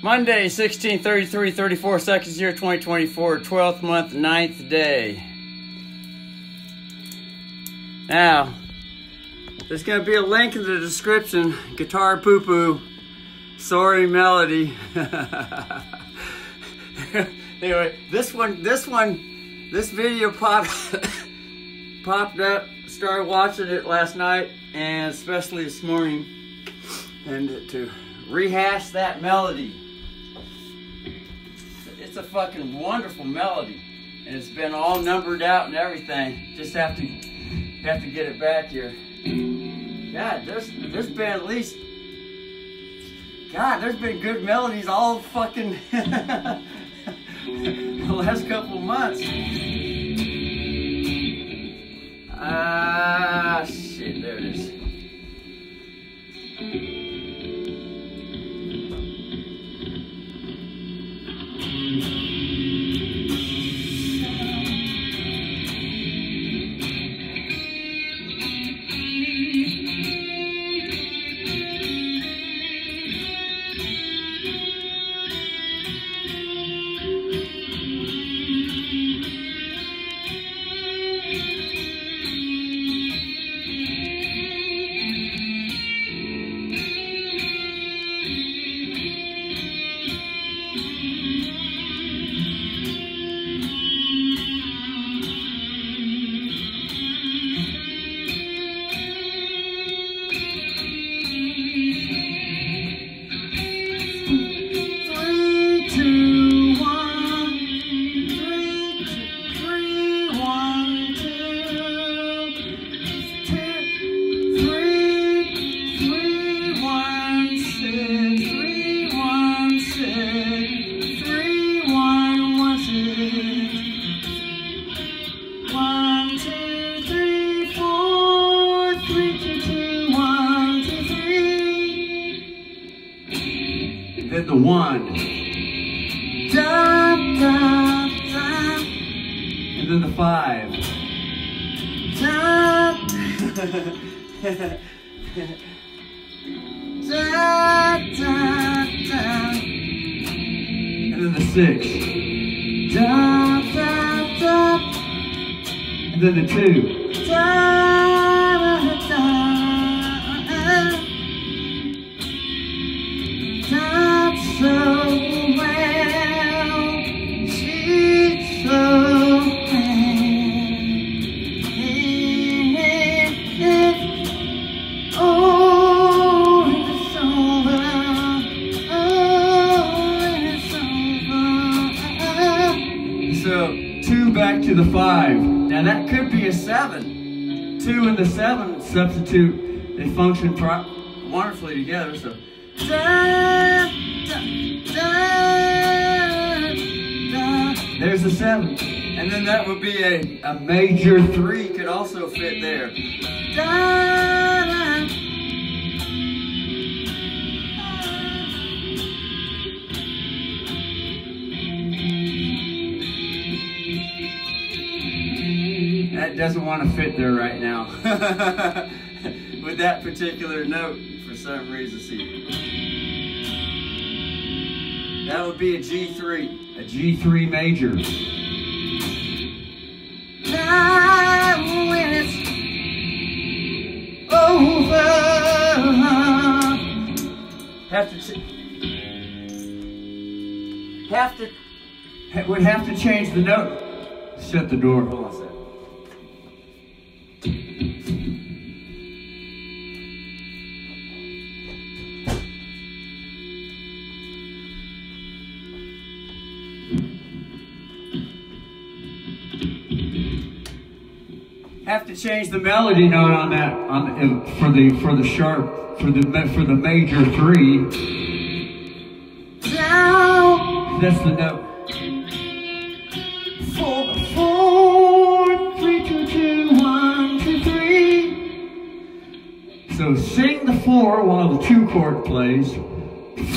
Monday, 16:33, 34 seconds here, 2024, 12th month, 9th day. Now, there's going to be a link in the description, Guitar Poo Poo, sorry melody. Anyway, this video popped up, started watching it last night, and especially this morning, and to rehash that melody. It's a fucking wonderful melody, and it's been all numbered out and everything. Just have to get it back here. God, there's been at least, God, there's been good melodies all fucking the last couple of months. Ah, shit, there it is. Then the 1, da, da, da. And then the 5, da, da, da, da. And then the 6, da, da, da. And then the 2, da, da, da. So well, she's so bad. Oh, it's over. Oh, it's over. So 2 back to the 5. Now that could be a 7. 2 and the 7 substitute. They function wonderfully together. So. Da, da, da, da. There's a 7, and then that would be a major 3 could also fit there. Da, da. That doesn't want to fit there right now with that particular note for some reason. See. That would be a G3. A G3 major. Now when it's over, would have to change the note. Shut the door. Hold on a second. Have to change the melody note on that for the sharp for the major 3. Down. That's the note. 4, 4, 3, 2, 2, 1, 2, 3. So sing the 4 while the 2 chord plays. 4,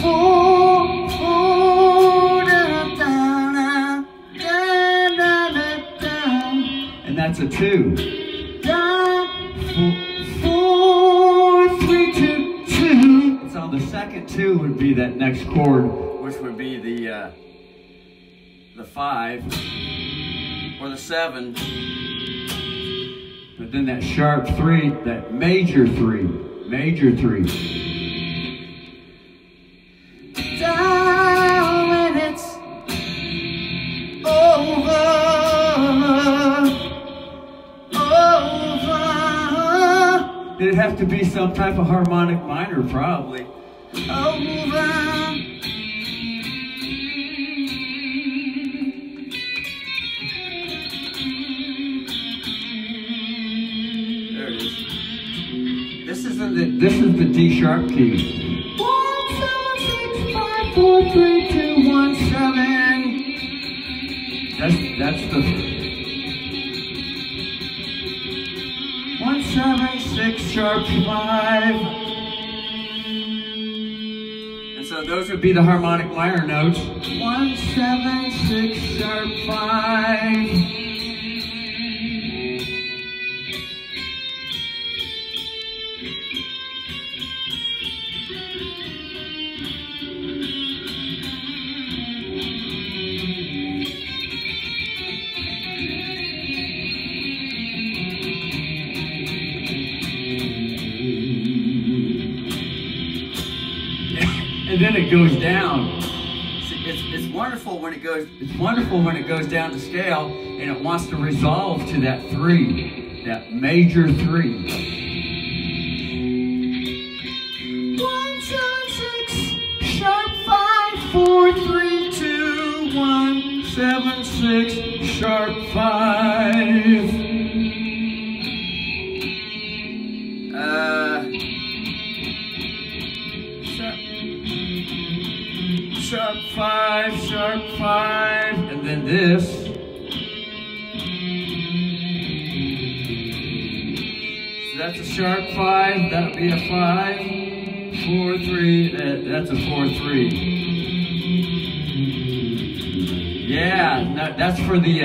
4, da, da, da, da, da, da. And that's a 2. 4, 3, 2, 2. It's on the second 2 would be that next chord which would be the 5 or the 7. But then that sharp 3, that major 3. Down when it's over. It'd have to be some type of harmonic minor, probably. Over. There it is. This is the D sharp key. 1, 7, 6, 5, 4, 3, 2, 1, 7. That's the 1, 7, 6, sharp 5. And so those would be the harmonic minor notes. 1, 7, 6, sharp 5. And then it goes down. See, it's wonderful when it goes. It's wonderful when it goes down to scale and it wants to resolve to that 3, that major 3. 1, 7, 6, sharp 5, 4, 3, 2, 1, 7, 6, sharp 5. Sharp 5, sharp 5, And then this. so that's a sharp 5, that would be a 5, 4, 3, that's a 4, 3. Yeah, that's for the,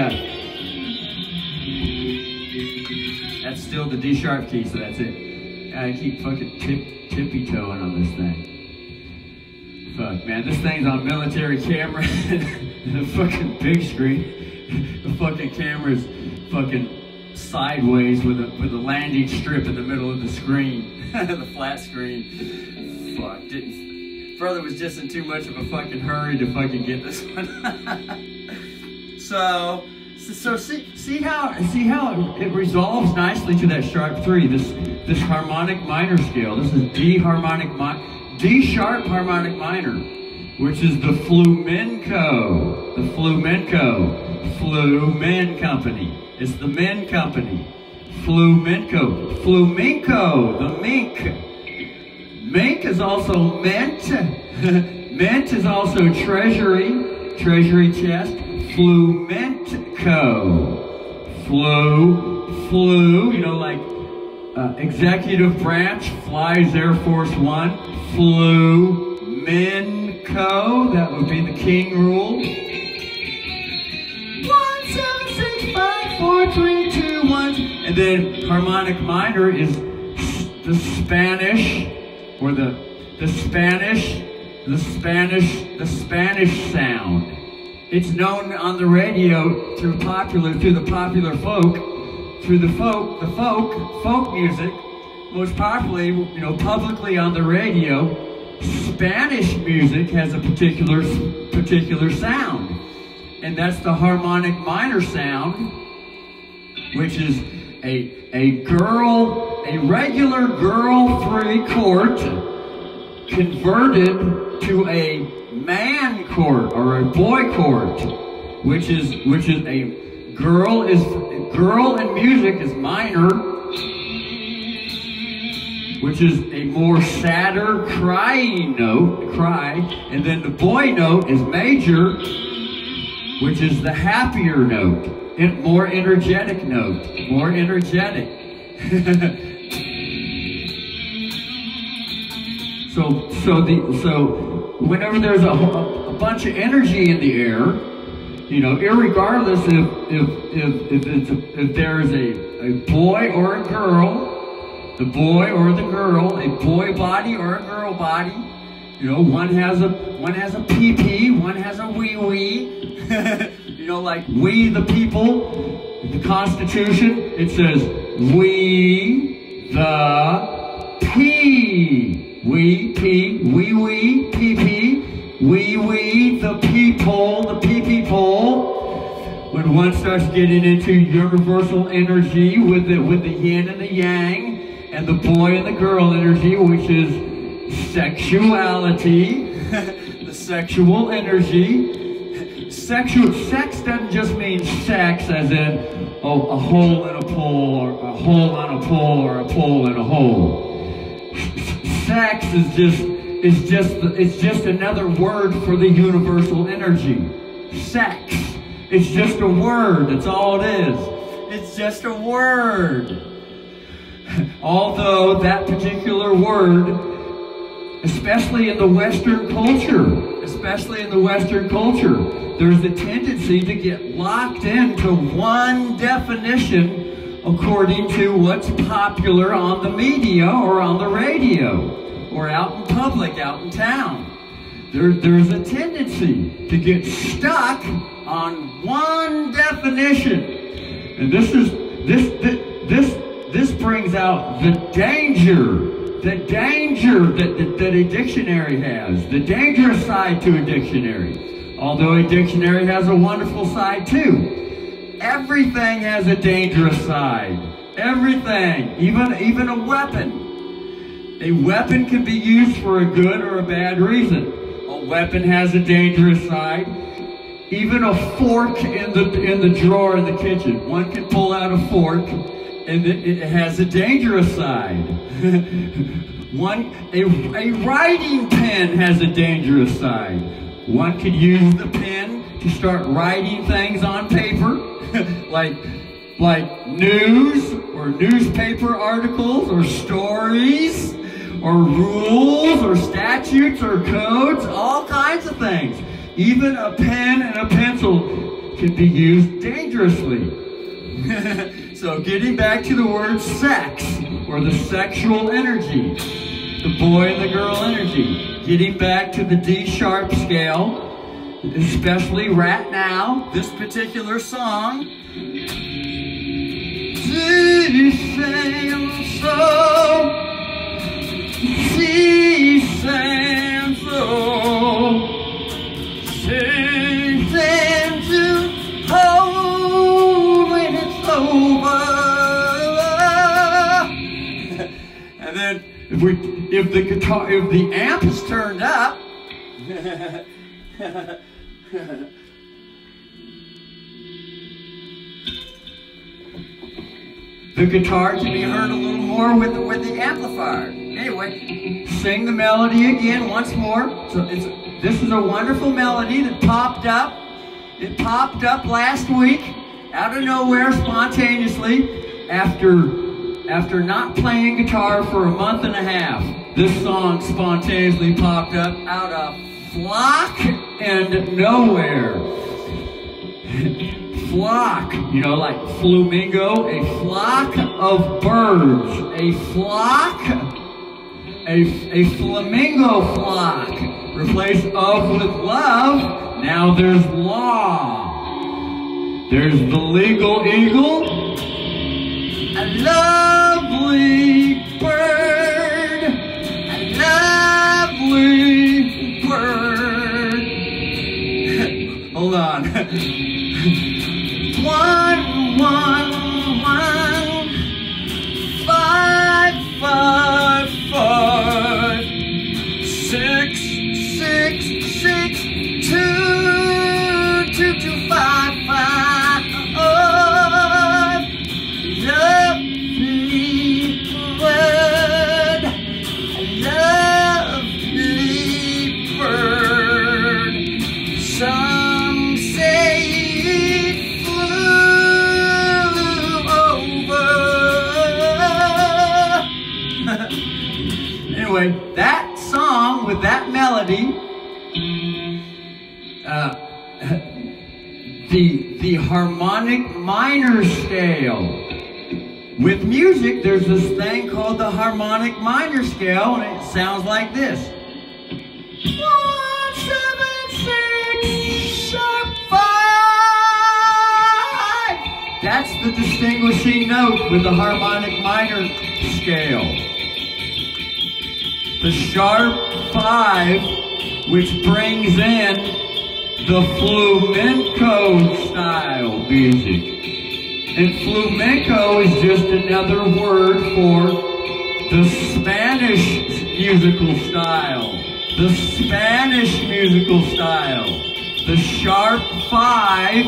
that's still the D sharp key, so that's it. I keep fucking tippy-toeing on this thing. Fuck, man, this thing's on military camera and a fucking big screen. The fucking camera's fucking sideways with a landing strip in the middle of the screen. The flat screen. Fuck, brother was just in too much of a fucking hurry to fucking get this one. So see how it resolves nicely to that sharp 3, this harmonic minor scale. This is D sharp harmonic minor, which is the flamenco. Flumen Company. It's the men company. Flamenco, the mink. Mink is also mint. Mint is also treasury chest. Flamenco. Flu, you know, like executive branch, flies Air Force One. Flamenco, that would be the king rule. 1, 7, 6, 5, 4, 3, 2, 1. And then harmonic minor is the Spanish, or the Spanish sound. It's known on the radio through the popular folk music, most popularly, you know, publicly on the radio. Spanish music has a particular sound, and that's the harmonic minor sound, which is a regular girl 3 chord converted to a man chord or a boy chord, which is a girl in music is minor, which is a more sadder crying note, and then the boy note is major, which is the happier note, and more energetic note, more energetic. So whenever there's a bunch of energy in the air, you know, irregardless if there is a boy or a girl, the boy or the girl, a boy body or a girl body, You know, one has a PP, one has a we. You know, like we the people, the Constitution, it says we the P. We PP, we the people. When one starts getting into universal energy with the yin and the yang, and the boy and the girl energy, which is sexuality, the sexual energy. Sex doesn't just mean sex as in a hole in a pole, or a hole on a pole, or a pole in a hole. Sex is just another word for the universal energy. Sex. It's just a word. That's all it is. It's just a word. Although that particular word, especially in the Western culture, there's a tendency to get locked into one definition according to what's popular on the media or on the radio or out in public, out in town. There's a tendency to get stuck on one definition. And this brings out the danger that a dictionary has, the dangerous side to a dictionary. Although a dictionary has a wonderful side too. Everything has a dangerous side. Everything, even a weapon. A weapon can be used for a good or a bad reason. A weapon has a dangerous side. Even a fork in the drawer in the kitchen. One can pull out a fork and it has a dangerous side. A writing pen has a dangerous side. One could use the pen to start writing things on paper, like news or newspaper articles or stories or rules or statutes or codes, all kinds of things. Even a pen and a pencil can be used dangerously. So getting back to the word sex, or the sexual energy, the boy and the girl energy, getting back to the D-sharp scale, especially right now, this particular song. She sang so, she sang so, she sang to hold when it's over. And then if the amp is turned up, the guitar can be heard a little more with the amplifier. Anyway, sing the melody again once more. So this is a wonderful melody that popped up. It popped up last week, out of nowhere, spontaneously, after not playing guitar for a month and a half. This song spontaneously popped up out of flock and nowhere. Flock, you know, like flamingo, a flock of birds. A flock, a flamingo flock. Replace of with love, now there's law. There's the legal eagle, a lovely bird, a lovely bird. Hold on. 1, 1, 1, 5, 5, 5, 6, 6, 6, 2, 2, 2, 5, 5. Lovely bird, lovely bird. Some say it flew over. Anyway, that song with that melody, the harmonic minor scale. With music, there's this thing called the harmonic minor scale, and it sounds like this. 176 sharp 5. That's the distinguishing note with the harmonic minor scale. The sharp 5, which brings in the flamenco style music. And flamenco is just another word for the Spanish musical style. The Spanish musical style. The sharp 5,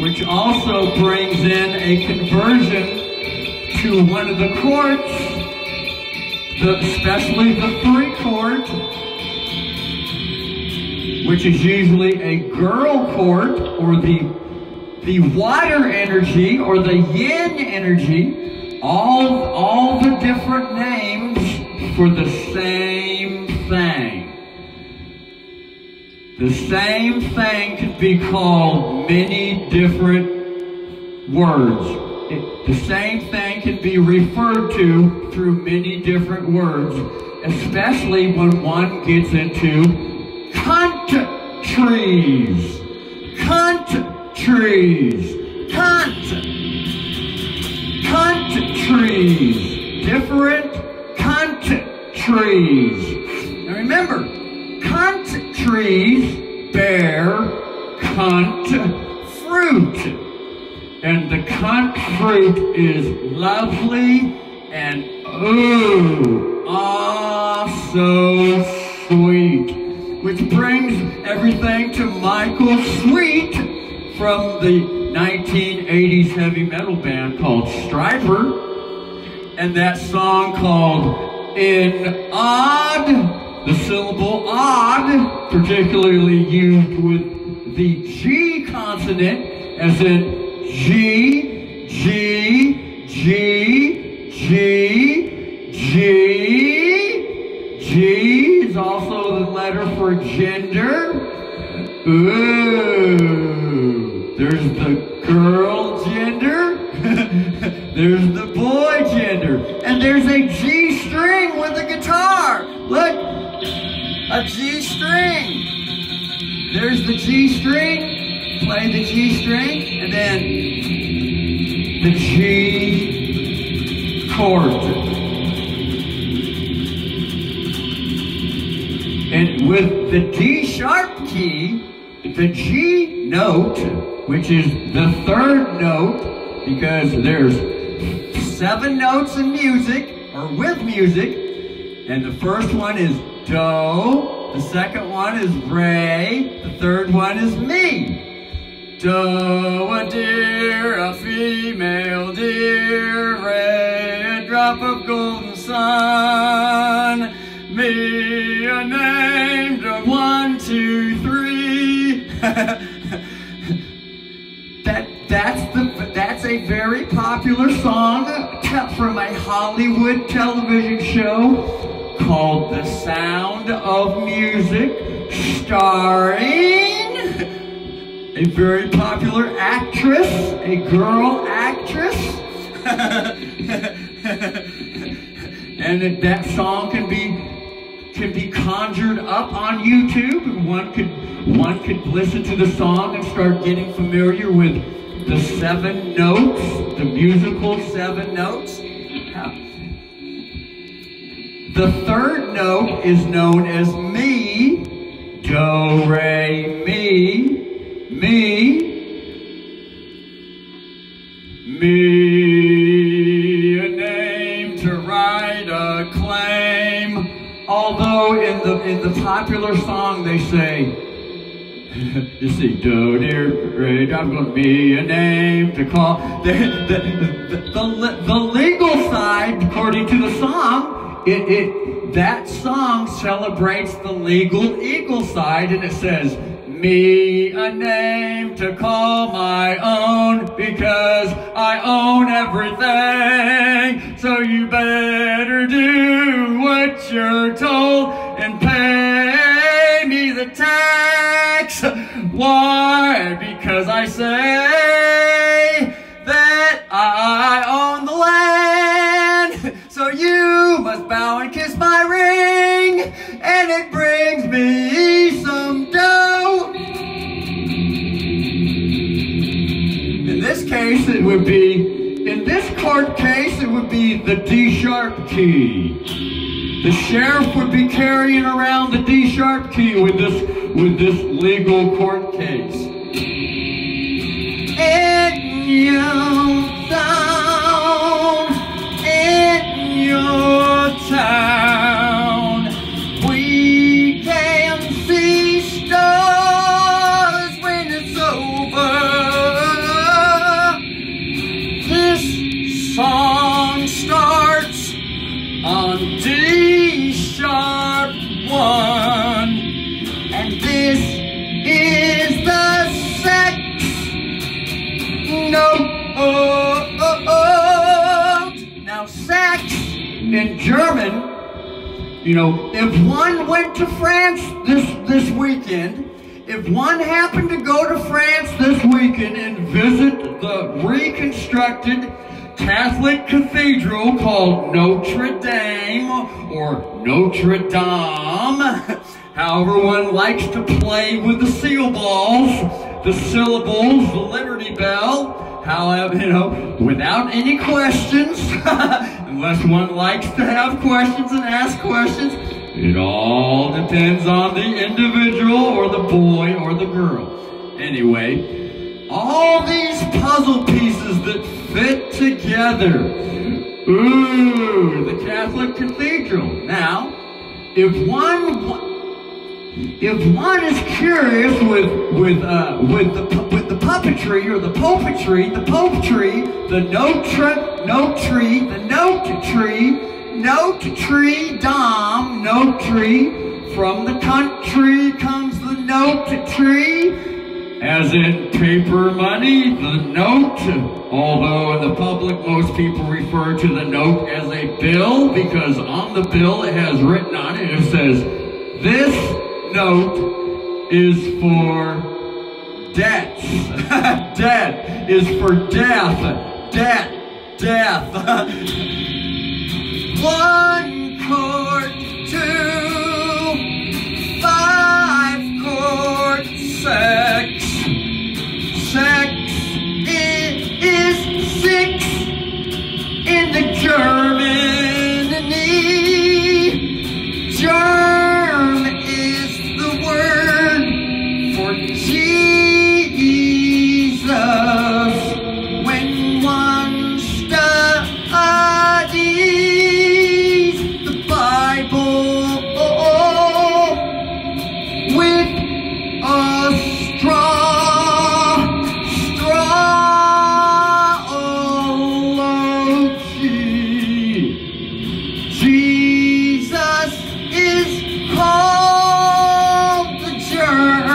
which also brings in a conversion to one of the chords, especially the 3 chord, which is usually a girl chord, or the water energy, or the yin energy, all the different names for the same thing. The same thing can be called many different words. The same thing can be referred to through many different words, especially when one gets into countries. Countries. Countries. Different countries. Now remember, countries bear cunt fruit. And the cunt fruit is lovely and so sweet. Which brings everything to Michael Sweet from the 1980s heavy metal band called Striper, and that song called In Odd, the syllable odd, particularly used with the G consonant, as in G, G, G, G, G. G is also the letter for gender. Ooh, there's the girl gender, there's the boy gender, and there's a G string with a guitar. Look, a G string. There's the G string, play the G string, and then the G chord. And with the D sharp key, the G note, which is the 3rd note, because there's 7 notes in music, or with music, and the first one is Do, the second one is Re, the third one is Mi. Do, a deer, a female deer, Re, a drop of golden sun, Mi, a name to 1, 2, 3. That's a very popular song from a Hollywood television show called The Sound of Music, starring a very popular actress, a girl actress. And that song can be conjured up on YouTube. One could listen to the song and start getting familiar with the 7 notes, the musical 7 notes. The 3rd note is known as Mi, Do, Re, Mi, Mi, Mi, a name to write a claim. Although in the popular song they say, you see, Do, dear, Re, I'm going to be a name to call. The legal side, according to the song, that song celebrates the legal side, and it says, Me, a name to call my own, because I own everything. So you better do what you're told and pay me the tax. Why? Because I say that I own the land. So you must bow and kiss my ring, and and it brings me some dough. In this case, it would be, in this court case, it would be the D-sharp key. The sheriff would be carrying around the D-sharp key with this legal court case. In your town, in your town, we can see stars when it's over. This song starts on D-sharp 1, and this is the sex note. Now sex in German, you know, if one went to France this weekend, if one happened to go to France this weekend and visit the reconstructed Catholic cathedral called Notre Dame or Notre Dame, however one likes to play with the seal balls, the syllables, the Liberty Bell, however, you know, without any questions, unless one likes to have questions and ask questions. It all depends on the individual or the boy or the girl. Anyway, all these puzzle pieces that fit together. Ooh, the Catholic cathedral. Now, if one is curious with the puppetry or the popetry, the note tree, from the country comes the note tree, as in paper money, the note, although in the public most people refer to the note as a bill, because on the bill it has written on it, it says, this note is for debts. Debt is for death. Debt. 1 quart, 2, 5 quart, sex. Sex is 6 in the Germany. Germ is the word for Jesus. When one studies the Bible with a astrology, Jesus is called the germ,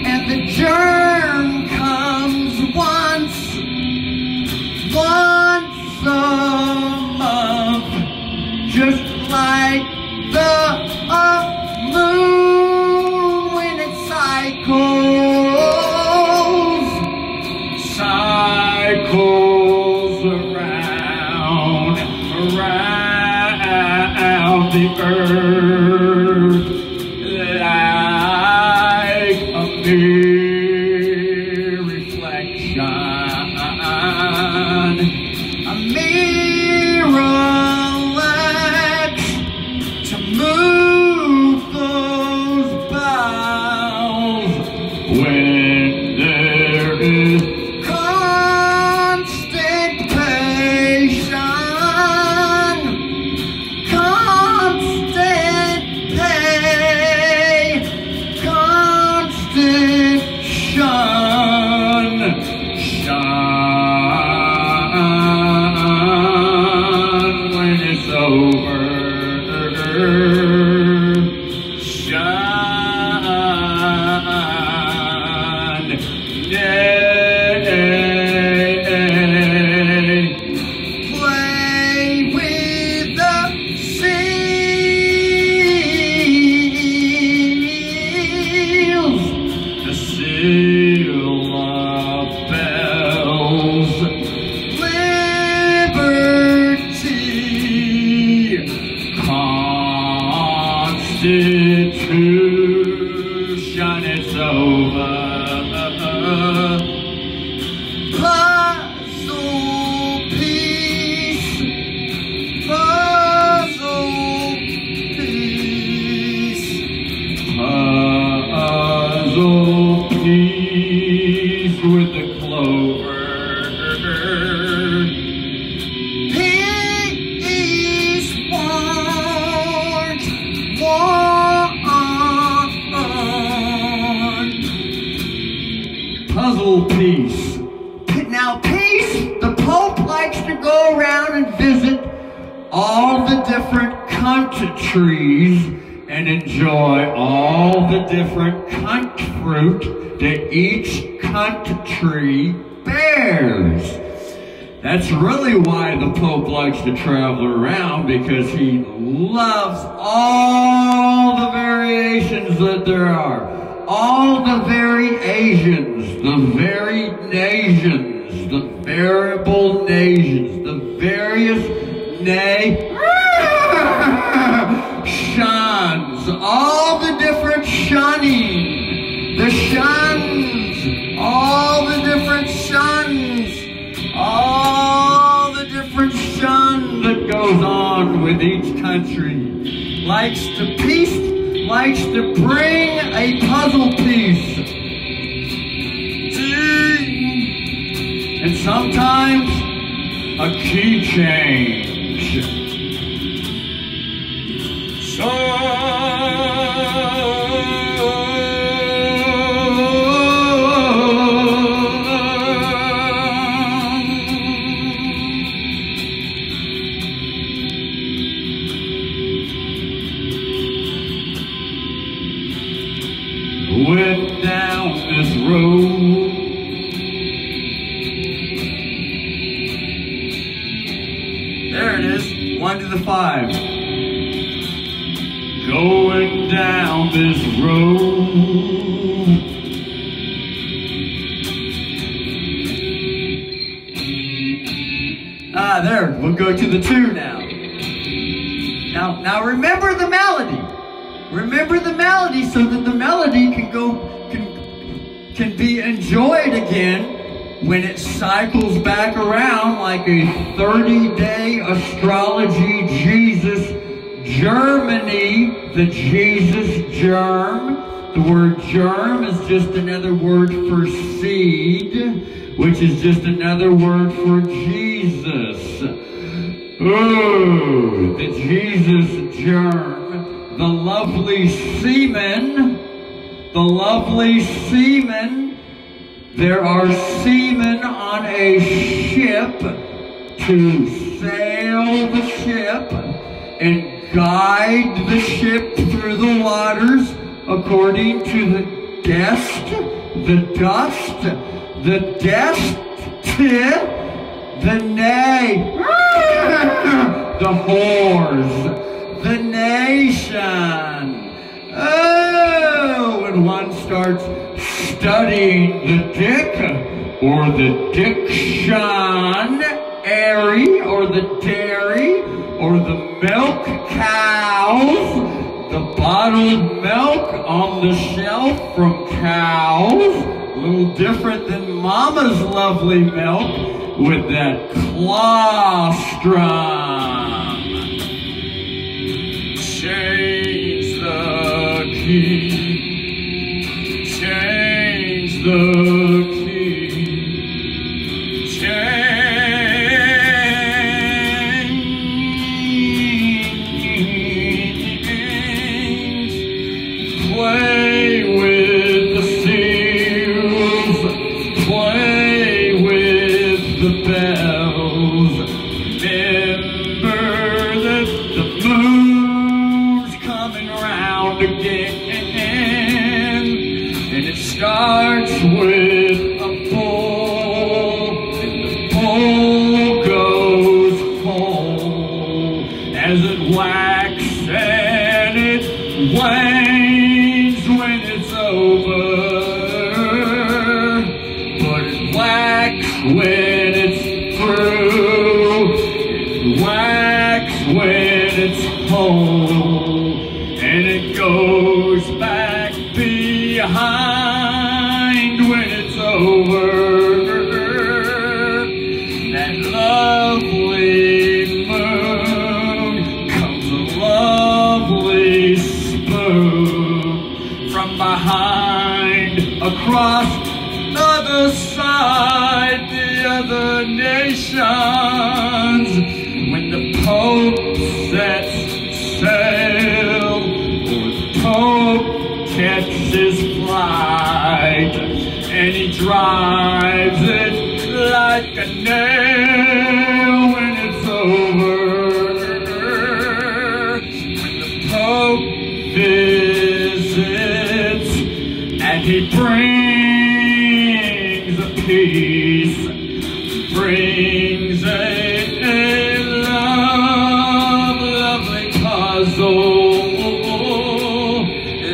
and the germ comes once a month, just like the moon when it cycles around the earth like a mere reflection, a mirror to move those bowels when there is constipation. Constitution, it's over. Puzzle piece, puzzle piece, Puzzle piece with the clover. Peace won't want. Puzzle piece. Now, peace, the Pope likes to go around and visit all the different countries and enjoy all the different cunt fruit that each country bears. That's really why the Pope likes to travel around, because he loves all the variations that there are. All the variations, the varied nations, the variable nations, the various shuns, all the different shunning, the shuns, all the different shuns, all the different shun that goes on with each country. Likes to bring a puzzle piece. And sometimes a key change. So went down this road. There it is, 1 to the 5. Going down this road. There, we'll go to the 2 now. Now remember the melody. Remember the melody so that the melody can be enjoyed again when it cycles back around like a 30-day astrology Jesus Germany, the Jesus germ. The word germ is just another word for seed, which is just another word for Jesus. Oh, the Jesus germ. The lovely seamen, there are seamen on a ship to sail the ship and guide the ship through the waters according to the dust, the dust, the dest, the nay, the whores. The nation. Oh, when one starts studying the dick, or the dictionary, or the dairy, or the milk cows, the bottled milk on the shelf from cows, a little different than Mama's lovely milk with that colostrum. Change the key, change the key, change, play with the seals, play with the bells, remember that the moon's coming around again, and it starts with a bull, and the bull goes full as it whacks and it wanes when it's over, but it whacks when it's through, it whacks when it's whole, and it behind when it's over. That lovely moon comes a lovely spoon from behind across the other side, the other nations. When the Pope sets sail, or the Pope catches flight, and he drives it like a nail when it's over. When the Pope visits and he brings a peace, brings a lovely puzzle,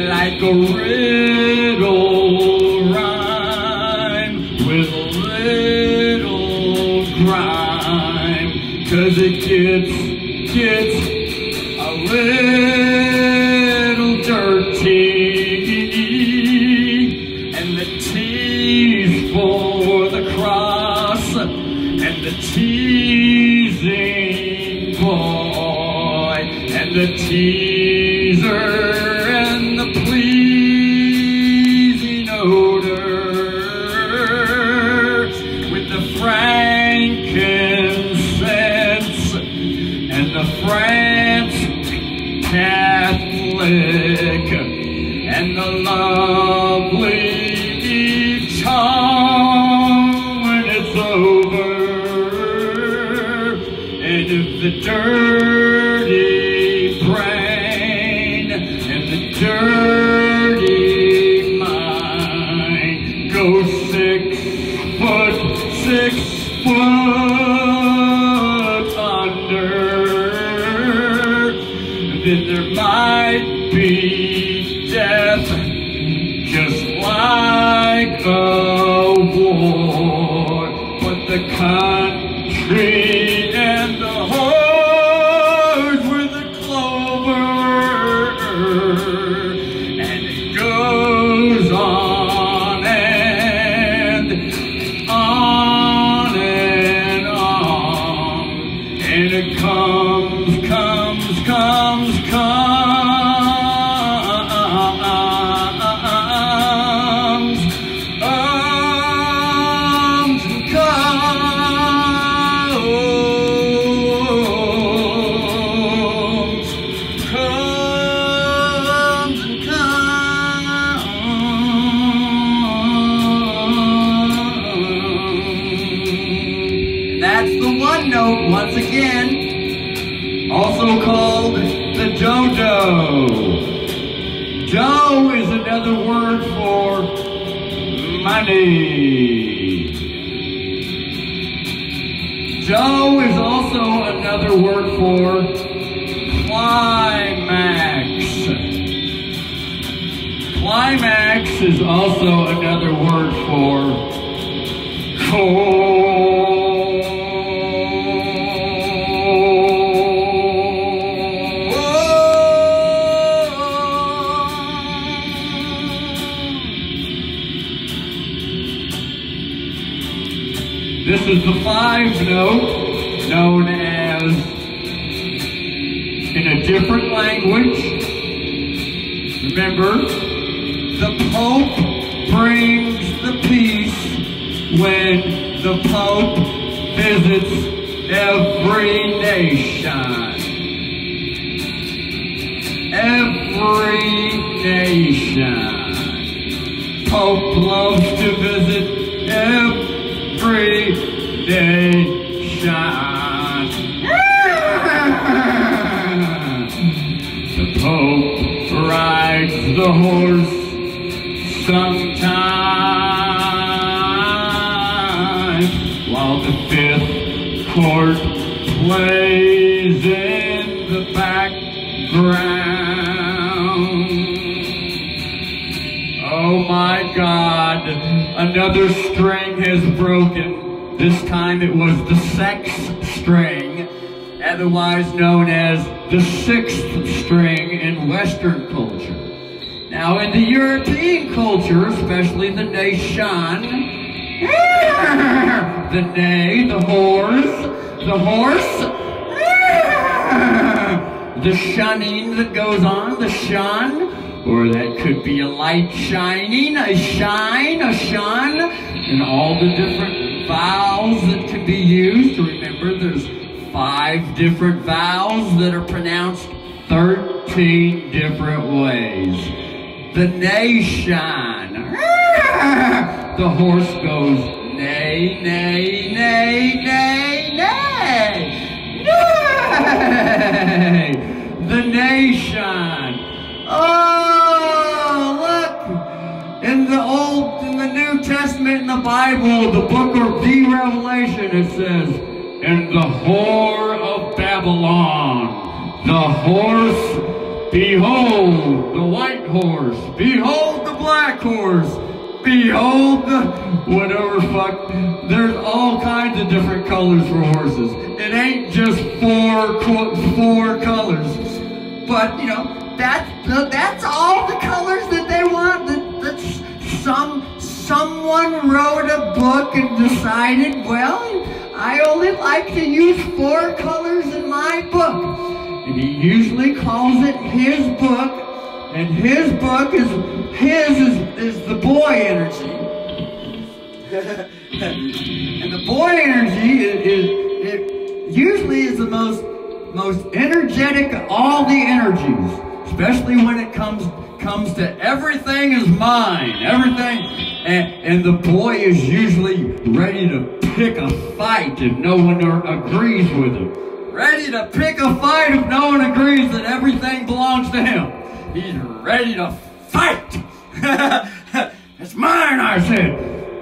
like a riddle rhyme with a little grime, 'cause it gets a little dirty, and the T's for the cross, and the teasing boy, and the teaser, and the pleasing odor, with the frankincense, and the France Catholic, and the lovely tongue when it's over. And if the dirty brain and the dirty mind go 6 foot under, then there might be death, just like a war. But the country and the horse with the clover, and it goes on and on and on, and it comes. That's the one note once again, also called the do-do. Do is another word for money. Do is also another word for climax. Climax is also another word for chord. This is the 5 note, known as, in a different language, remember, the Pope brings the peace when the Pope visits every nation. Every nation. Pope loves to visit every nation. The Pope rides the horse sometimes, while the 5th court plays in the background. Oh my God, another string has broken. This time it was the sex string, otherwise known as the 6th string in Western culture. Now in the European culture, especially the nation, the neigh, the horse, the shunning that goes on, the shun, or that could be a light shining, a shine, a shun, and all the different vowels that can be used. Remember, there's 5 different vowels that are pronounced 13 different ways. The nation. The horse goes neigh, neigh, neigh, neigh, neigh, neigh. The nation. Oh, look! In the New Testament, in the Bible, the book of the Revelation, it says, "In the whore of Babylon, the horse, behold the white horse, behold the black horse, behold the whatever fuck." There's all kinds of different colors for horses. It ain't just four colors, but you know that's all the colors that they want. Someone wrote a book and decided, well, I only like to use 4 colors in my book. And he usually calls it his book, and his book is the boy energy. And the boy energy usually is the most energetic of all the energies, especially when it comes to everything is mine, everything, and the boy is usually ready to pick a fight if no one agrees with him. Ready to pick a fight if no one agrees that everything belongs to him. He's ready to fight. It's mine, I said.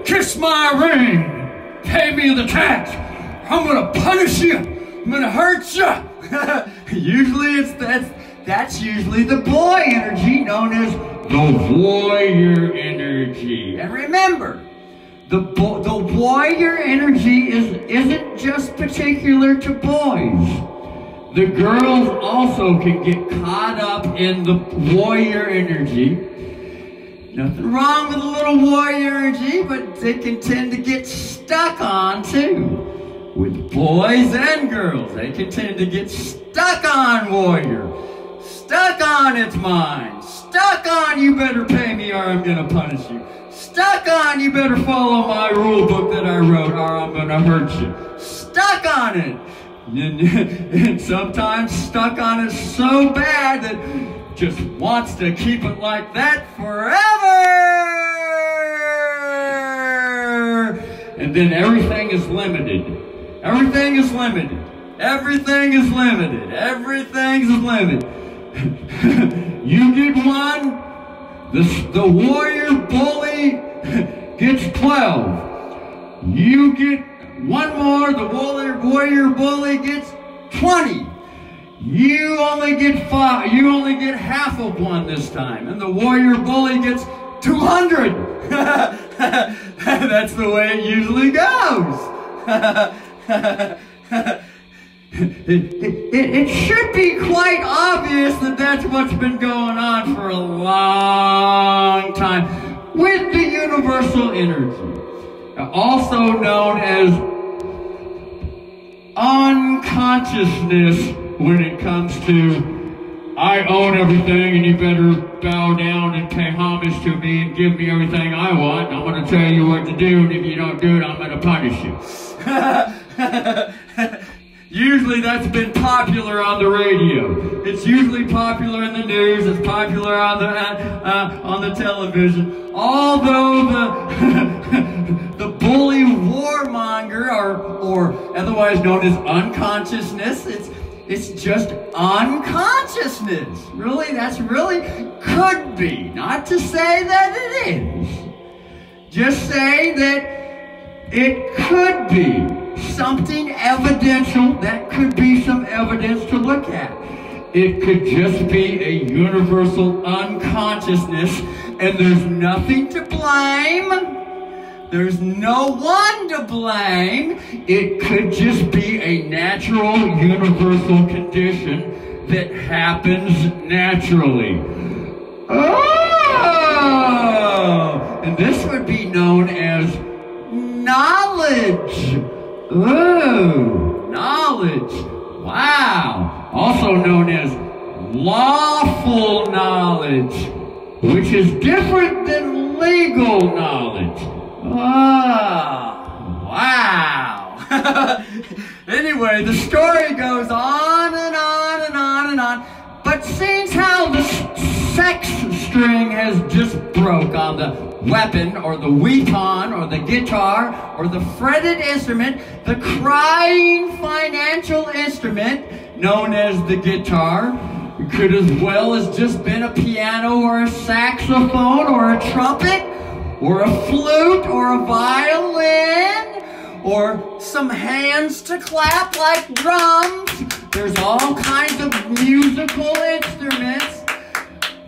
Kiss my ring. Pay me the tax. I'm gonna punish you. I'm gonna hurt you. Usually that's usually the boy energy, known as the warrior energy. And remember, the warrior energy isn't just particular to boys. The girls also can get caught up in the warrior energy. Nothing wrong with a little warrior energy, but they can tend to get stuck on too. With boys and girls, they can tend to get stuck on warrior. Stuck on it's mine. Stuck on you better pay me or I'm gonna punish you. Stuck on you better follow my rule book that I wrote or I'm gonna hurt you. Stuck on it. And sometimes stuck on it so bad that just wants to keep it like that forever. And then everything is limited. Everything is limited. Everything is limited. Everything is limited. You get one, the warrior bully gets 12. You get one more, the warrior bully gets 20. You only get 5. You only get half of one this time, and the warrior bully gets 200. That's the way it usually goes. It should be quite obvious that that's what's been going on for a long time with the universal energy, also known as unconsciousness when it comes to I own everything and you better bow down and pay homage to me and give me everything I want. I'm going to tell you what to do, and if you don't do it, I'm going to punish you. Usually that's been popular on the radio. It's usually popular in the news. It's popular on the television. Although the bully warmonger, or otherwise known as unconsciousness, it's just unconsciousness. Really, that's really could be. Not to say that it is. Just say that it could be something evidential. That could be some evidence to look at. It could just be a universal unconsciousness, and there's nothing to blame. There's no one to blame. It could just be a natural, universal condition that happens naturally. Oh! and this would be known as knowledge. Ooh, knowledge. Wow. Also known as lawful knowledge, which is different than legal knowledge. Ah, wow. Anyway, the story goes on and on and on and on. But seeing how the sex string has just broke on the weapon or the weapon or the guitar or the fretted instrument, the crying financial instrument known as the guitar, it could as well as just been a piano or a saxophone or a trumpet or a flute or a violin or some hands to clap like drums. There's all kinds of musical instruments.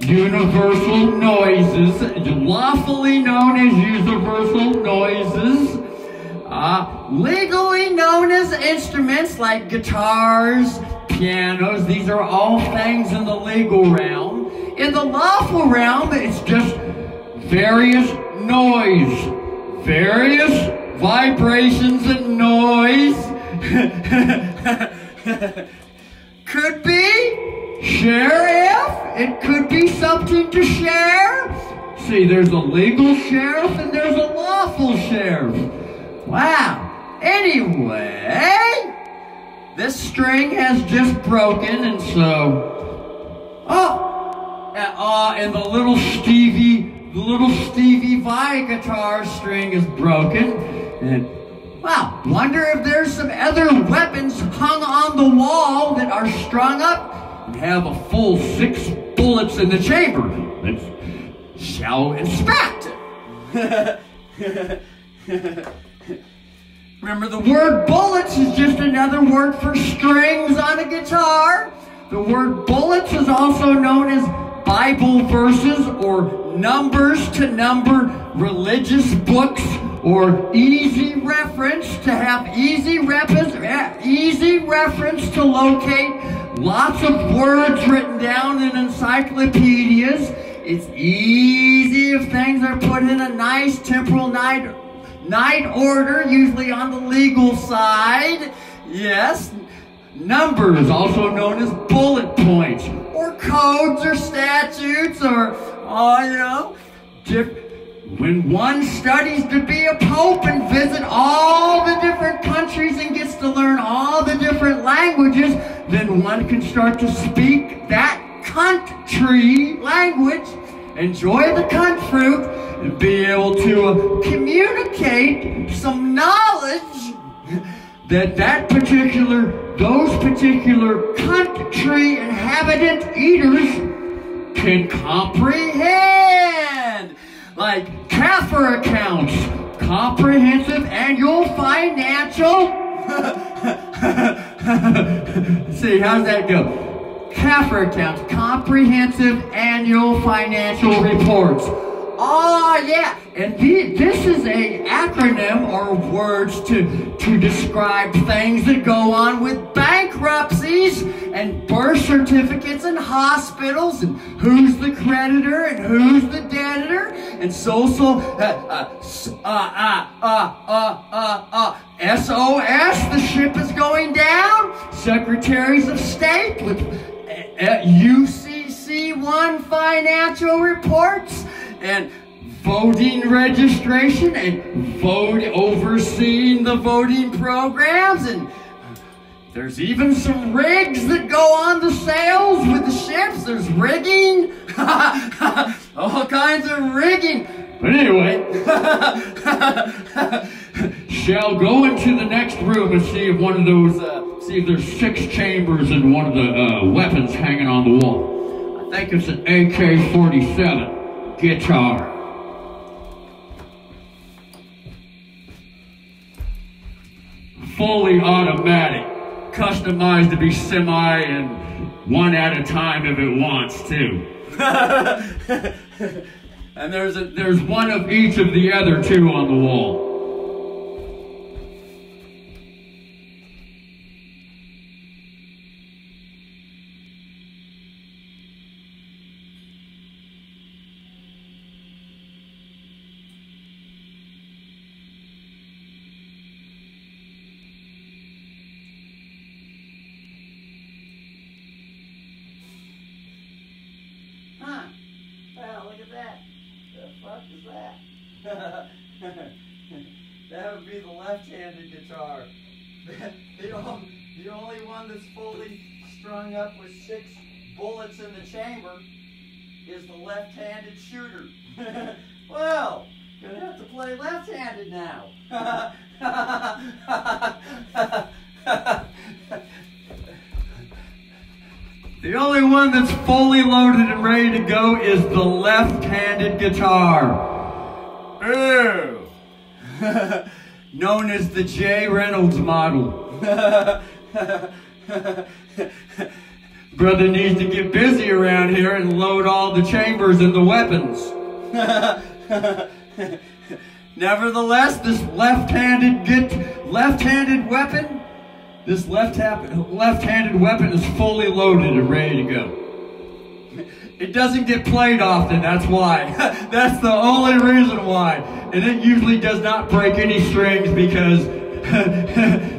Universal noises, lawfully known as universal noises. Legally known as instruments like guitars, pianos. These are all things in the legal realm. In the lawful realm, it's just various noise, various vibrations and noise. Could be sheriff. It could be something to share. See, there's a legal sheriff and there's a lawful sheriff. Wow. Anyway, this string has just broken, and so, and the little Stevie Vai guitar string is broken, and wow, wonder if there's some other weapons hung on the wall that are strung up and have a full 6 bullets in the chamber. Let's shall inspect. Remember, the word bullets is just another word for strings on a guitar. The word bullets is also known as Bible verses or numbers to number religious books, or easy reference to have easy reference to locate lots of words written down in encyclopedias. It's easy if things are put in a nice temporal night order, usually on the legal side. Yes. Numbers, also known as bullet points, or codes, or statutes, or, when one studies to be a pope and visit all the different countries and gets to learn all the different languages, then one can start to speak that country language, enjoy the cunt fruit, and be able to communicate some knowledge that those particular country inhabitant eaters can comprehend. Like CAFR accounts, comprehensive annual financial. See, how's that go? CAFR accounts, comprehensive annual financial reports. Oh, yeah. And this is an acronym or words to describe things that go on with bankruptcies and birth certificates and hospitals and who's the creditor and who's the debtor and social SOS, the ship is going down. Secretaries of State with UCC1 financial reports and voting registration and overseeing the voting programs, and there's even some rigs that go on the sails with the ships. There's rigging, all kinds of rigging. But anyway, shall go into the next room and see if one of those, see if there's 6 chambers in one of the weapons hanging on the wall. I think it's an AK-47 guitar. Fully automatic, customized to be semi and one at a time if it wants to. And there's one of each of the other 2 on the wall. fuck is that? That would be the left-handed guitar. The only one that's fully strung up with 6 bullets in the chamber is the left-handed shooter. Well, gonna have to play left-handed now. The only one that's fully loaded and ready to go is the left-handed guitar. Ooh. Known as the J. Reynolds model. Brother needs to get busy around here and load all the chambers and the weapons. Nevertheless, this left-handed weapon, this left-handed weapon is fully loaded and ready to go. It doesn't get played often, that's why. That's the only reason why. And it usually does not break any strings because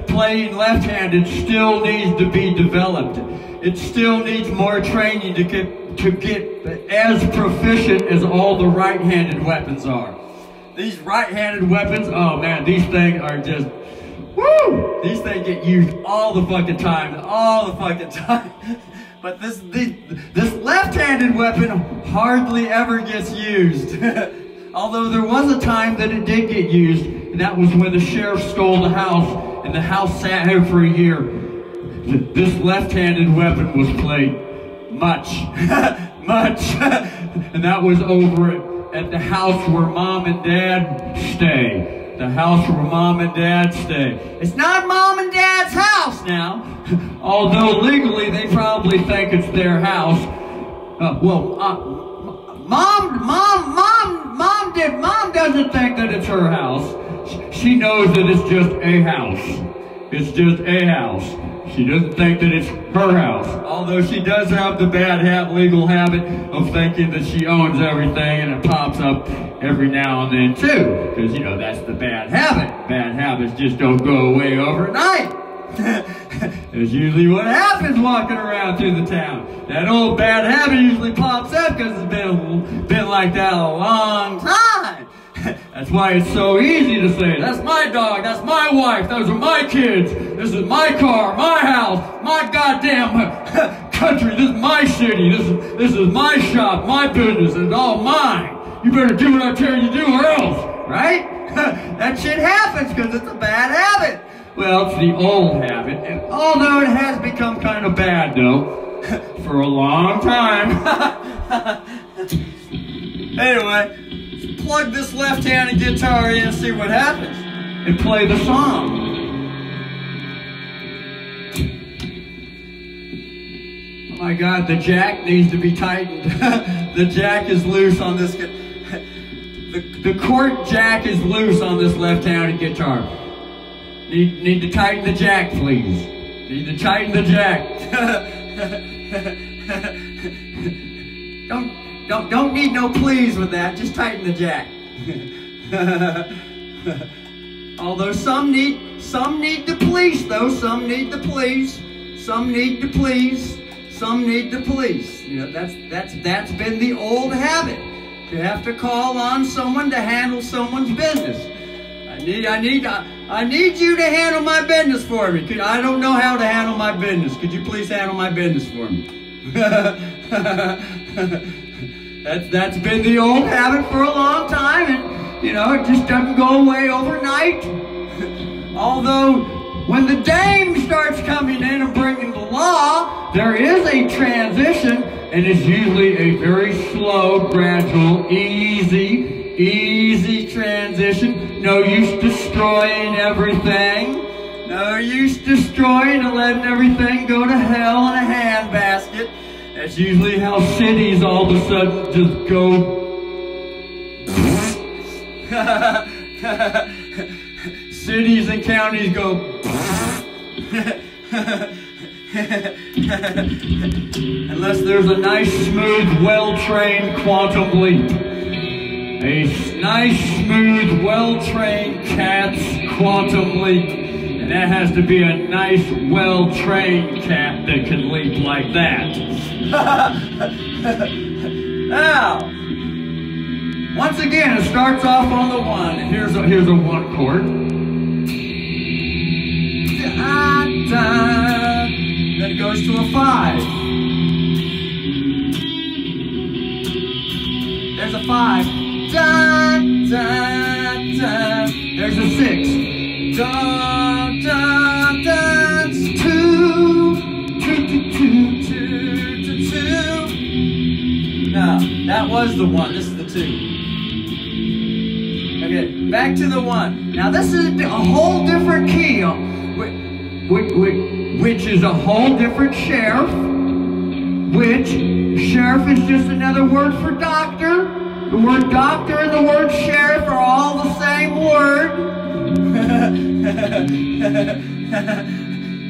playing left-handed still needs to be developed. It still needs more training to get as proficient as all the right-handed weapons are. These right-handed weapons, oh man, these things are just, woo! These things get used all the fucking time. But this left-handed weapon hardly ever gets used. Although there was a time that it did get used, and that was when the sheriff stole the house, and the house sat here for a year. This left-handed weapon was played much. And that was over at the house where Mom and Dad stay. The house where Mom and Dad stay. It's not Mom and Dad's house now. Although legally they probably think it's their house. Mom doesn't think that it's her house. She knows that it's just a house. It's just a house. She doesn't think that it's her house. Although she does have the legal habit of thinking that she owns everything, and it pops up every now and then too. Because, you know, that's the bad habit. Bad habits just don't go away overnight. That's usually what happens walking around through the town. That old bad habit usually pops up because it's been like that a long time. That's why it's so easy to say, that's my dog, that's my wife, those are my kids, this is my car, my house, my goddamn country, this is my city, this is my shop, my business, it's all mine. You better do what I tell you to do or else, right? That shit happens because it's a bad habit. Well, it's the old habit, and although it has become kind of bad though, for a long time. Anyway, plug this left-handed guitar in and see what happens, and play the song. Oh my God, the jack needs to be tightened. The jack is loose on this. The cork jack is loose on this left-handed guitar. Need to tighten the jack, please. Need to tighten the jack. Don't need no please with that. Just tighten the jack. Although some need to please, though. Some need to please. Some need to please. Some need to please. You know, that's been the old habit. You have to call on someone to handle someone's business. I need you to handle my business for me. I don't know how to handle my business. Could you please handle my business for me? That's been the old habit for a long time, and you know, it just doesn't go away overnight. Although when the dame starts coming in and bringing the law, there is a transition, and it's usually a very slow, gradual, easy transition. No use destroying everything. No use destroying and letting everything go to hell in a handbasket. That's usually how cities all of a sudden just go. Cities and counties go. Unless there's a nice, smooth, well-trained quantum leap. A nice, smooth, well-trained cat's quantum leap. And that has to be a nice, well-trained cat that can leap like that. Now, Once again, it starts off on the 1. Here's a 1 chord. Then it goes to a 5. There's a 5. There's a 6. 2. No, that was the 1. This is the 2. Okay, back to the 1. Now this is a whole different key, which is a whole different sheriff. Which sheriff is just another word for doctor. The word doctor and the word sheriff are all the same word.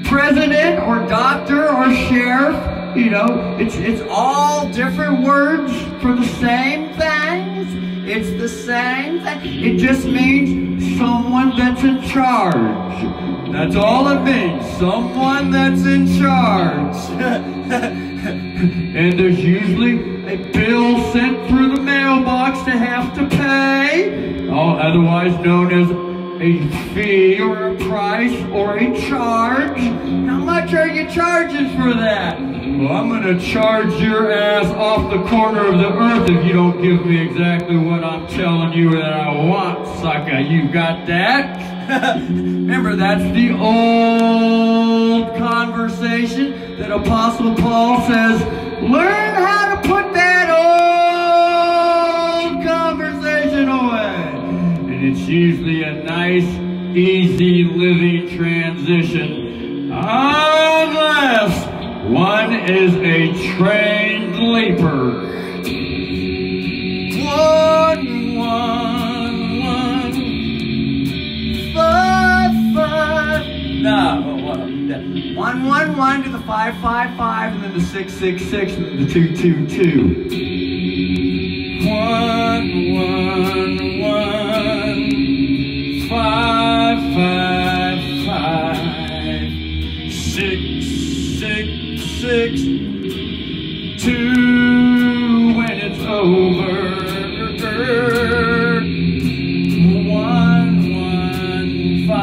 President or doctor or sheriff, you know, it's all different words for the same things. It's the same thing. It just means someone that's in charge. That's all it means. Someone that's in charge. And there's usually a bill sent through the mailbox to have to pay, otherwise known as a fee or a price or a charge. How much are you charging for that? Well, I'm going to charge your ass off the corner of the earth if you don't give me exactly what I'm telling you that I want, sucker. You got that? Remember, that's the old conversation that Apostle Paul says, learn how to put that old conversation away. And it's usually a nice, easy living transition. Unless one is a trained leaper. 1, 1, 1, 5, 5. No, 1, 1, 1 to the 5, 5, 5, and then the 6, 6, 6, and then the 2, 2, 2. 1, 1, 1, 5, 5, 5, 6, 6, 6, 2 when it's over. 1, 1, 5.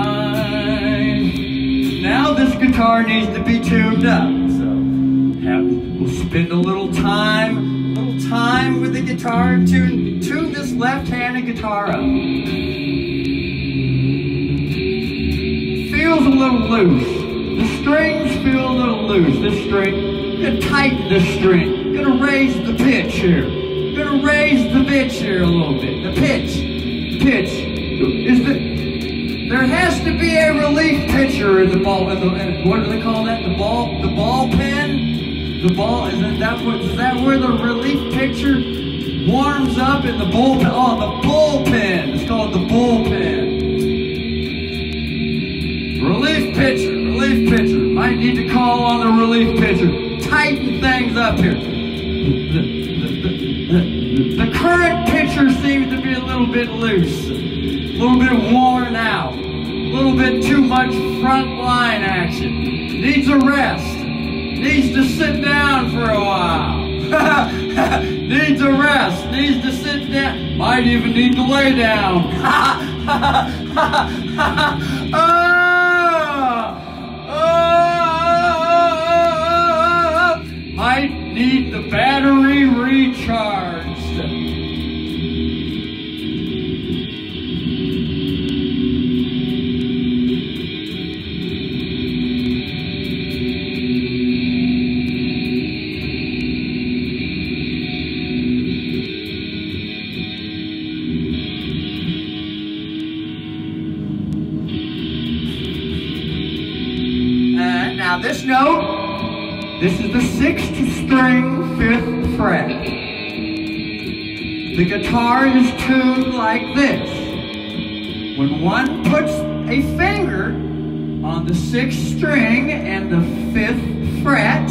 Now this guitar needs to be tuned up. So we'll spend a little time with the guitar and tune this left-handed guitar up. Feels a little loose. The strings feel a little loose. This string, I'm gonna tighten this string. I'm gonna raise the pitch here. I'm gonna raise the pitch here a little bit. The pitch is there has to be a relief pitcher in the ball. What do they call that? The ball pen. The ball is that where the relief pitcher warms up in the bullpen? Oh, the bullpen. It's called the bullpen. Relief pitcher. Might need to call on the relief pitcher. Tighten things up here. The current pitcher seems to be a little bit loose, a little bit worn out, a little bit too much front line action. Needs a rest. Needs to sit down for a while. Needs a rest. Needs to sit down. Might even need to lay down. Might need the battery recharged. Now this note, this is the 6th string, 5th fret. The guitar is tuned like this. When one puts a finger on the 6th string and the 5th fret,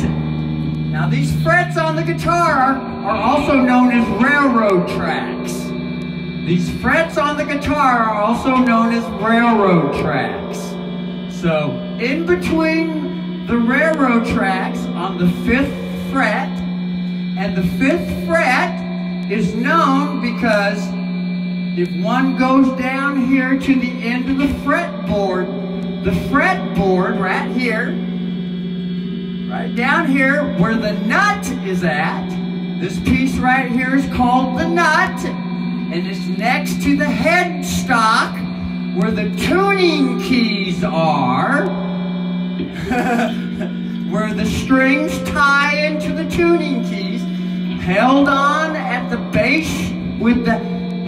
now these frets on the guitar are also known as railroad tracks. These frets on the guitar are also known as railroad tracks. So in between the railroad tracks on the 5th fret, and the 5th fret is known because if one goes down here to the end of the fretboard right here, right down here where the nut is at, this piece right here is called the nut, and it's next to the headstock where the tuning keys are, where the strings tie into the tuning keys, held on at the base with the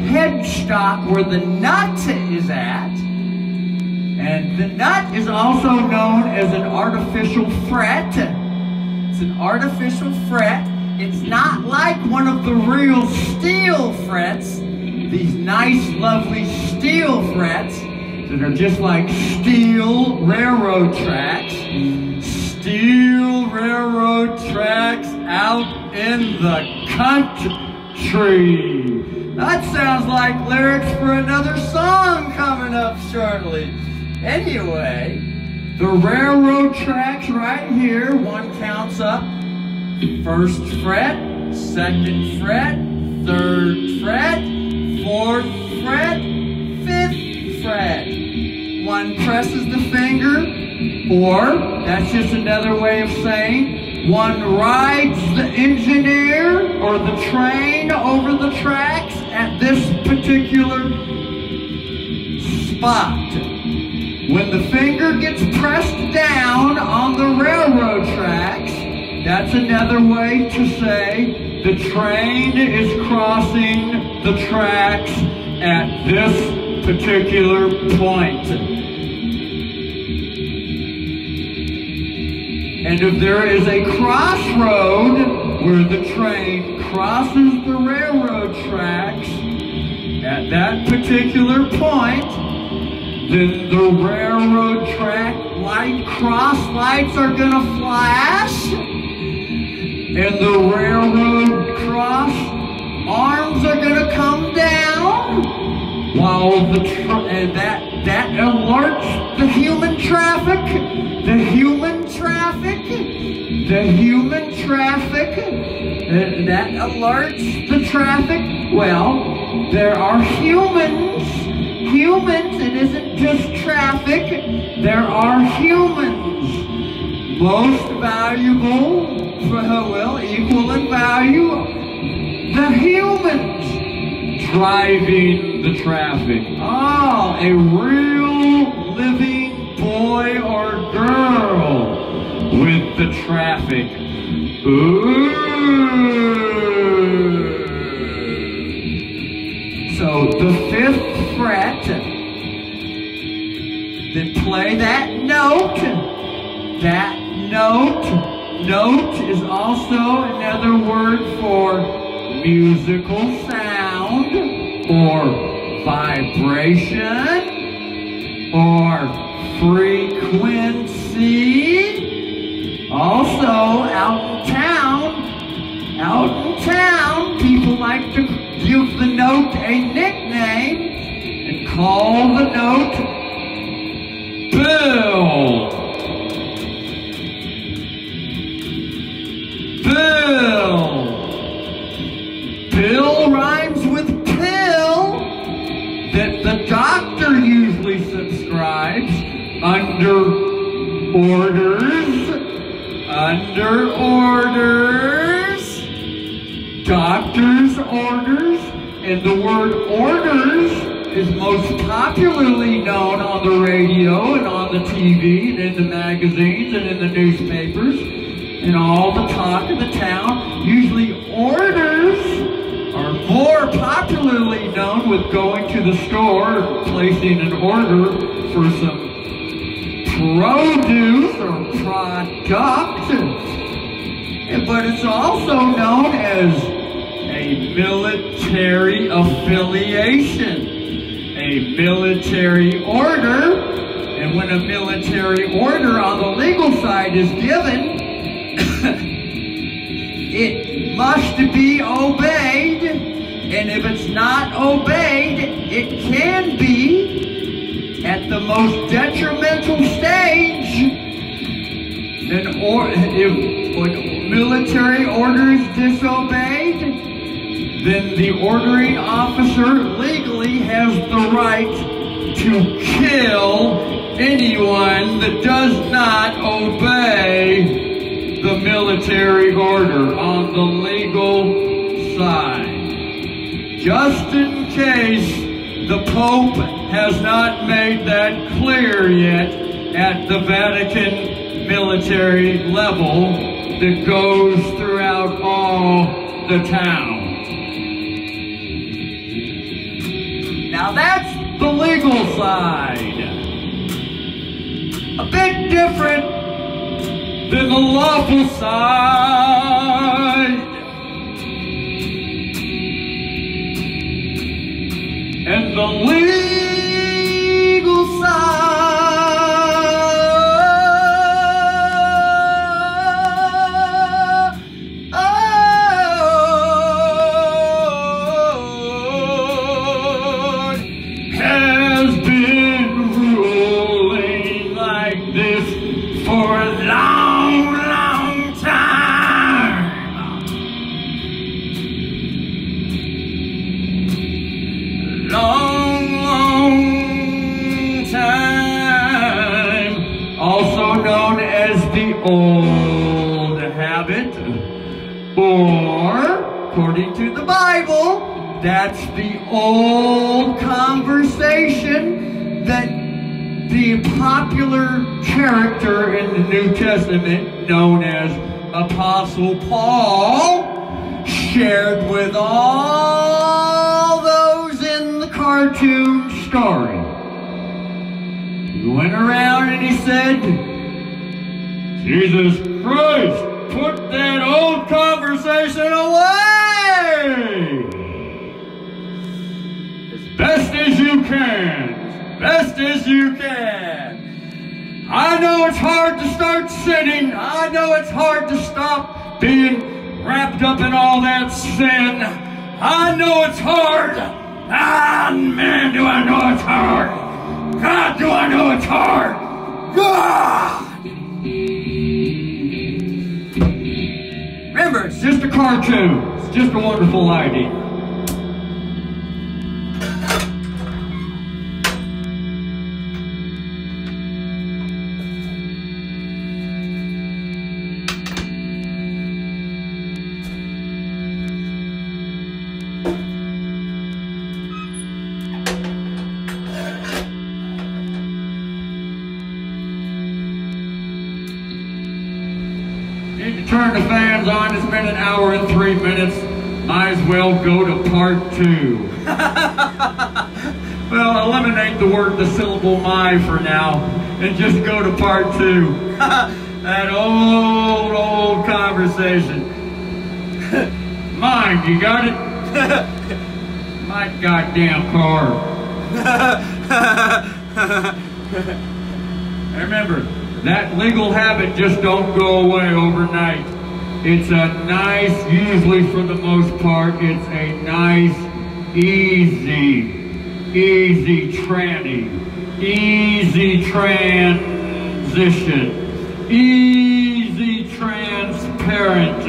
headstock where the nut is at. And the nut is also known as an artificial fret. It's an artificial fret. It's not like one of the real steel frets, these nice, lovely steel frets that are just like steel railroad tracks. Steel railroad tracks out in the country. That sounds like lyrics for another song coming up shortly. Anyway, the railroad tracks right here, one counts up, first fret, second fret, third fret, fourth fret, fifth fret. One presses the finger, or that's just another way of saying one rides the engineer or the train over the tracks at this particular spot. When the finger gets pressed down on the railroad tracks, that's another way to say the train is crossing the tracks at this particular point. And if there is a crossroad where the train crosses the railroad tracks at that particular point, then the railroad track cross lights are going to flash, and the railroad cross arms are going to come down, while and that alerts the human traffic. The human traffic, that alerts the traffic. Well, there are humans, it isn't just traffic, there are humans. Most valuable, well, equal in value, the humans driving the traffic. Oh, a real living boy or girl with the traffic. Ooh. So the fifth fret, then play that note. That note is also another word for musical sound or vibration or frequency. Also, out in town, people like to give the note a nickname and call the note Bill. Bill rhymes with pill that the doctor usually subscribes under orders, doctor's orders, and the word orders is most popularly known on the radio and on the TV and in the magazines and in the newspapers and all the talk of the town. Usually orders are more popularly known with going to the store, placing an order for some produce or product, but it's also known as a military affiliation, a military order. And when a military order on the legal side is given, it must be obeyed, and if it's not obeyed, it can be at the most detrimental stage. If military order is disobeyed, then the ordering officer legally has the right to kill anyone that does not obey the military order on the legal side. Just in case the Pope has not made that clear yet at the Vatican military level that goes throughout all the towns. Now that's the legal side. A bit different than the lawful side. And the legal side has been ruling like this for a long, long time. Long, long time. Also known as the old habit, or, according to the Bible, that's the old conversation that the popular character in the New Testament, known as Apostle Paul, shared with all those in the cartoon story. He went around and he said, Jesus Christ, put that old conversation away! Best as you can. Best as you can. I know it's hard to start sinning. I know it's hard to stop being wrapped up in all that sin. I know it's hard. Ah, man, do I know it's hard. God, do I know it's hard. God! Remember, it's just a cartoon. It's just a wonderful idea. Need to turn the fans on. It's been an hour and 3 minutes. Might as well go to part 2. Well, eliminate the syllable "my" for now, and just go to part 2. That old conversation. Mine, you got it? My goddamn car. Remember, that legal habit just don't go away overnight. It's a nice, usually for the most part, it's a nice, easy tranny, easy transition, easy transparent,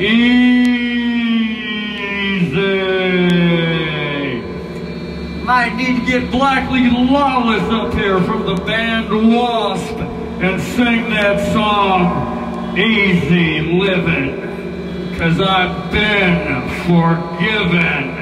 easy. Might need to get Blackly Lawless up here from the band Wasp and sing that song, Easy Living, 'cause I've been forgiven.